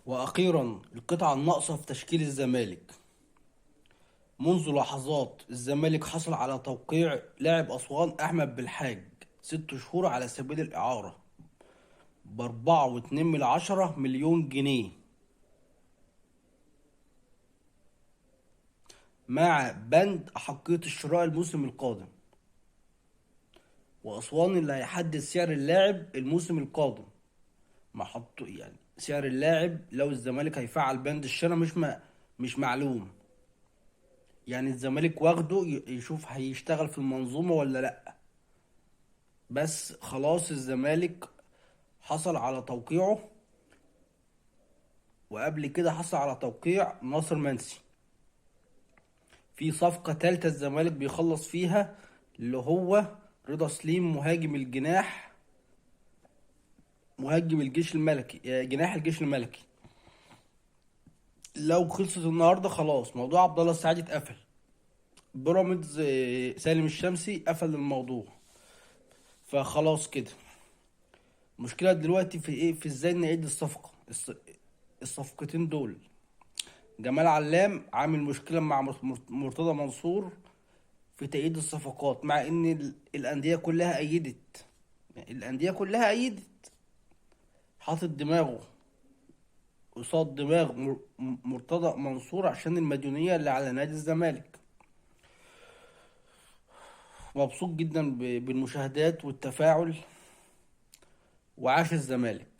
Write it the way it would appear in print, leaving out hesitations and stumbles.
وأخيرا القطعة الناقصة في تشكيل الزمالك. منذ لحظات الزمالك حصل على توقيع لاعب أسوان أحمد بالحاج 6 شهور على سبيل الإعارة ب4.2 مليون جنيه، مع بند أحقية الشراء الموسم القادم. وأسوان اللي هيحدد سعر اللاعب الموسم القادم. ما حطوا يعني سعر اللاعب لو الزمالك هيفعل بند الشراء مش معلوم. يعني الزمالك واخده يشوف هيشتغل في المنظومة ولا لأ. بس خلاص الزمالك حصل على توقيعه، وقبل كده حصل على توقيع ناصر منسي في صفقة تالتة الزمالك بيخلص فيها، اللي هو رضا سليم مهاجم الجناح، مهاجم الجيش الملكي، جناح الجيش الملكي. لو خلصت النهارده خلاص موضوع عبد الله السعيد اتقفل. بيراميدز سالم الشمسي قفل الموضوع، فخلاص كده. المشكلة دلوقتي في ايه؟ في ازاي نعيد الصفقتين دول. جمال علام عامل مشكلة مع مرتضى منصور في تأييد الصفقات، مع ان الأندية كلها أيدت. يعني الأندية كلها أيدت، حاطط دماغه قصاد دماغ مرتضى منصور عشان المديونية اللي على نادي الزمالك. مبسوط جدا بالمشاهدات والتفاعل، وعاش الزمالك.